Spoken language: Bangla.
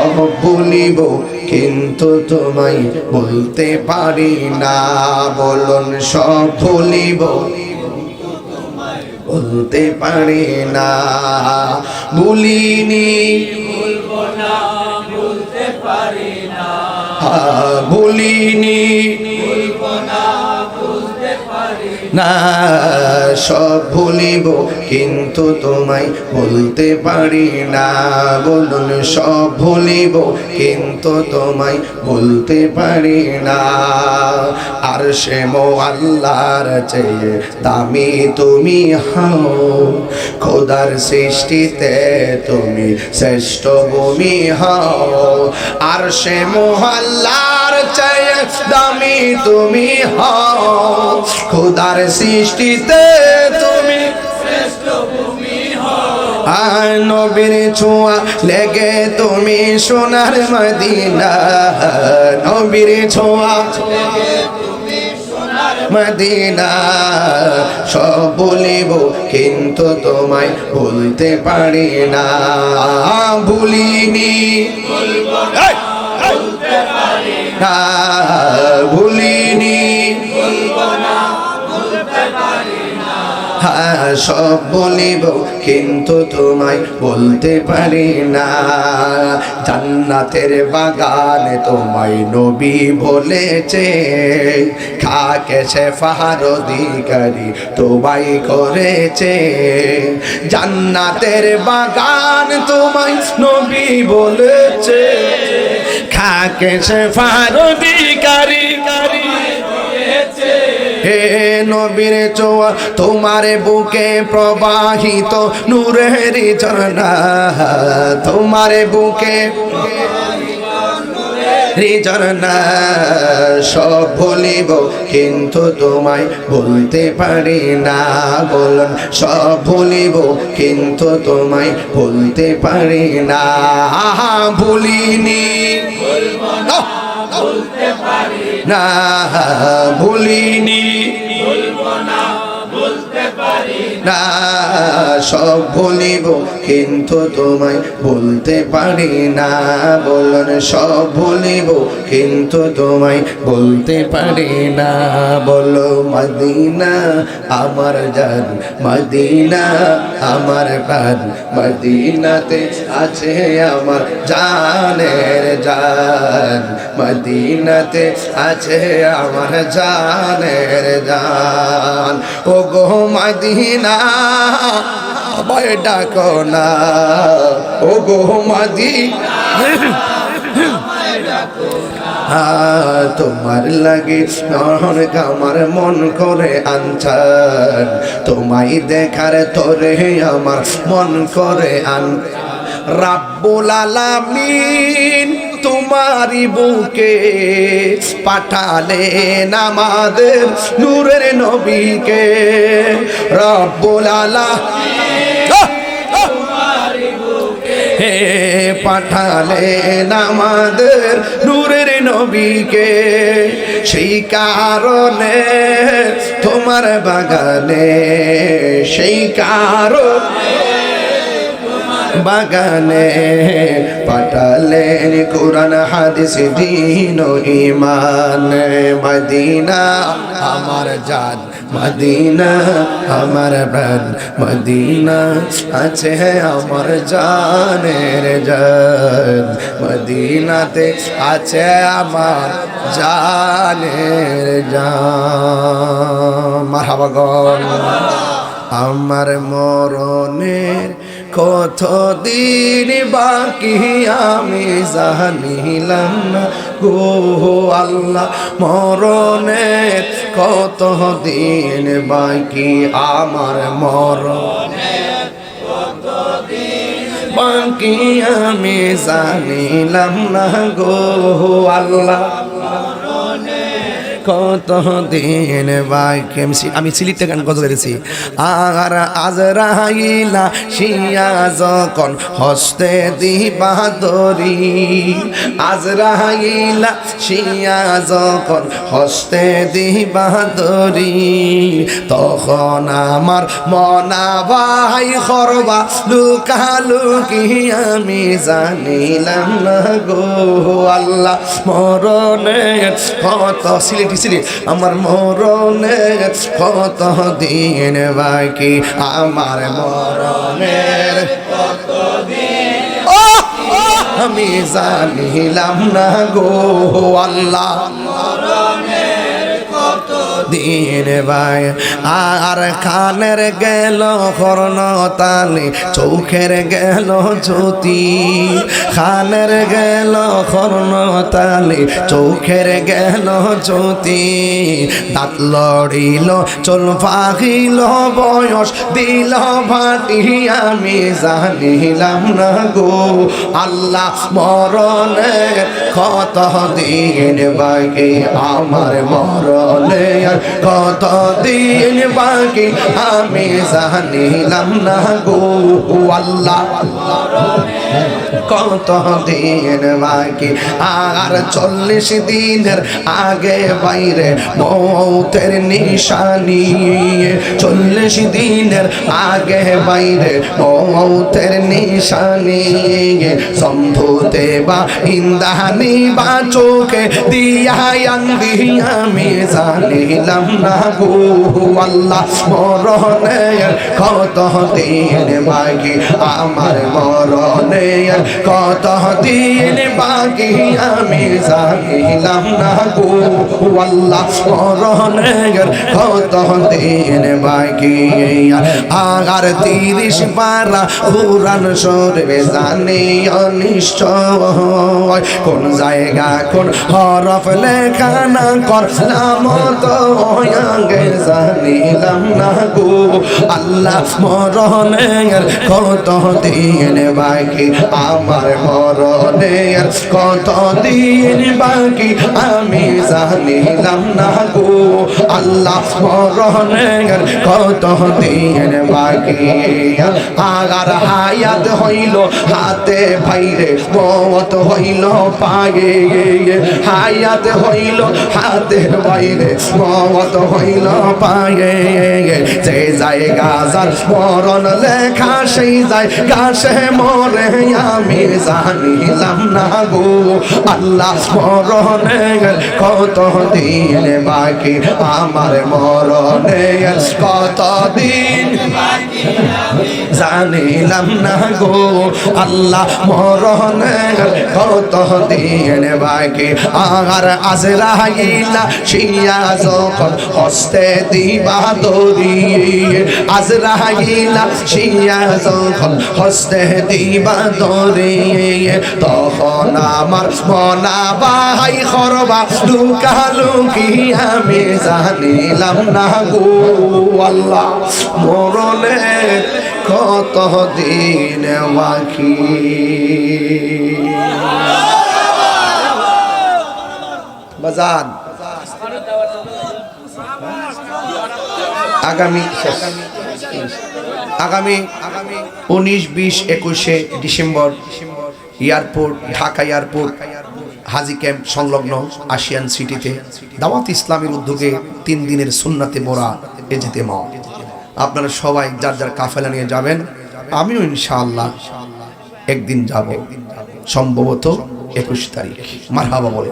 সব ভুলিব কিন্তু তোমায় বলতে পারি না। বলুন সব ভুলিব বলতে পারি না। ভুলিনি ভুলবো না, ভুলতে পারি না। ভুলিনি ভুলবো না, ভুলতে পারি না। সব ভুলিব কিন্তু তোমায় বলতে পারি না। বলুন সব ভুলিব কিন্তু তোমায় বলতে পারি না। আর সে আল্লাহর চেয়ে দামি তুমি হও, খোদার সৃষ্টিতে তুমি শ্রেষ্ঠ ভূমি হও। আর সে আল্লাহর চেয়ে দামি তুমি হও, খোদার সৃষ্টিতে তুমি শ্রেষ্ঠ ভূমি হও। আর নবীর ছোঁয়া লেগে তুমি সোনার মদিনা। নবীর ছোঁয়া তুমি সোনার মদিনা। সব বলিব কিন্তু তোমায় বলতে পারি না। ভুলিনি ভুলবো না, ভুলতে পারি না, ভুলিনি ভুলবো না, ভুলতে পারি না। সব বলিব কিন্তু তোমায় বলতে পারি না। জান্নাতের বাগানে তোমায় নবী বলেছে, খাকে সে ফাহার অধিকারী তোমায় করেছে। জান্নাতের বাগান তোমায় নবী বলেছে, খাকে সে ফাহার অধিকারী। হে নবীর ছোঁয়া তোমার বুকে প্রবাহিত নূরের ঝর্ণা। তোমার বুকে ঝর্ণা। সব ভুলিব কিন্তু তোমায় বলতে পারি না। বলুন সব ভুলিব কিন্তু তোমায় বলতে পারি না। ভুলিনি ভুলবো না, ভুলতে পারি না, ভুলিনি ভুলবো না, ভুলতে পারি না। সব ভুলিব কিন্তু তোমায় বলতে পারি না। বলুন সব ভুলিব কিন্তু তোমায় বলতে পারি না। বলো মদিনা আমার জান, মদিনা আমার প্রাণ, মদিনাতে আছে আমার জানের জান। মদিনাতে আছে আমার জানের জান। ও গো মদিনা আমায় ডাকো না। ও গো মদিনা তোমার লাগে অনেক আমার মন করে আনছান। তোমায় দেখার তোরে আমার মন করে আন। রাব্বুল আলামিন তোমারি বুকে পাঠালেন আমাদের নূরের নবীকে। রাব্বুল আলামিন হে পাঠালেন আমাদের নূরের নবীকে। সেই কারণে তোমার বাগানে, সেই কারণে বাগানে পাঠালেন কোরআন হাদিস দ্বীন ও ঈমান। মদিনা আমার জান, মদিনা আমার প্রাণ, মদিনা আছে আমার জানের জান। মদিনাতে আছে আমার জানের জান। মারহাবা গন। আমার মরণের কতদিন বাকি আমি জানিলাম না গো আল্লাহ। মরণের কতদিন বাকি আমার মরণের বাকি আমি জানিলাম না গো আল্লাহ। কত দিন বাকি। আমি সিলেক্টে গান কত করেছি। আর আজরাইলা শিয়া যখন হস্তে দিবা দরি, আজরাইলা শিয়া যখন হস্তে দিবা দরি, তখন আমার মনা ভাই করবা লুকালুকি আমি জানিলাম না গো আল্লাহ। মরণের কত সিলেটি আমার মরণের কত দিন বাকি, আমার মরণের কত দিন আমি জানিলাম না গো আল্লাহ। দিন ভাই আর কানের গেল কর্ণতালি, চোখের গেল জ্যোতি, কানের গেল কর্ণতালি, চোখের গেল জ্যোতি, দাঁত লড়িল চল পাখিল বয়স দিল ভাটি আমি জানিলাম না গো আল্লাহ। মরণের কত দিন বাকি, আমার মরণের কত দিন বাকি আমি জানিলাম না গো আল্লাহ। কত দিন বাকি, আর 40 দিনের আগে বাইরে মৌতের নিশানি, 40 দিনের আগে বাইরে মৌতের নিশানি, সম্ভুতে বা ইন্দানি বা চোখে দিয়া আন্দি আমি জানিলাম না গো আল্লাহ। মরণের কত দিন বাকি, আমার মরণের কত দিন বাকি আমি জানিলাম না গো আল্লাহ। মরণের কত দিন বাকি, আর 30 পারা কুরআন শরীফ জানি অনিশ্চয়, কোন জায়গা কোন হরফ লেখা না করলাম তো আগে জানিলাম না গো আল্লাহ। মরণের কত দিন বাকি, আমার মরণের কত দিন বাকি আমি জানিলাম না গো আল্লাহ। মরণের কত দিন বাকি, আগার হায়াত হইল হাতে ভাইরে মত হইল পায়ে, হায়াত হইল হাতে বাইরে মত হইল পায়ে, যে জায়গা যার মরণ লেখা সেই জায়গা সে মরে আমি জানিলাম না গো আল্লাহ। মরণের কত দিন বাকি, আমার মরণের কত দিন জানিলাম না গো আল্লাহ। মরণের কত দিন বাকি, আর আজরাইলা শিয়া যখন হস্তে দিবা দরি, আজরাইলা শিয়া যখন হস্তে দিবা দরি, তখন আমার মনা ভাই করবা লুকালুকি আমি জানিলাম না গো আল্লাহ। মরণের কত দিন বাকি। বাজান আগামী 19, 20, 21 ডিসেম্বর এয়ারপোর্ট, ঢাকা এয়ারপোর্ট হাজি ক্যাম্প সংলগ্ন আশিয়ান সিটিতে দাওয়াত ইসলামের উদ্যোগে 3 দিনের সুন্নাতে মোরা ইজতেমা। আপনারা সবাই যার যার কাফেলা নিয়ে যাবেন, আমিও ইনশাআল্লাহ একদিন যাব, সম্ভবত 21 তারিখ। মারহাবা বলে।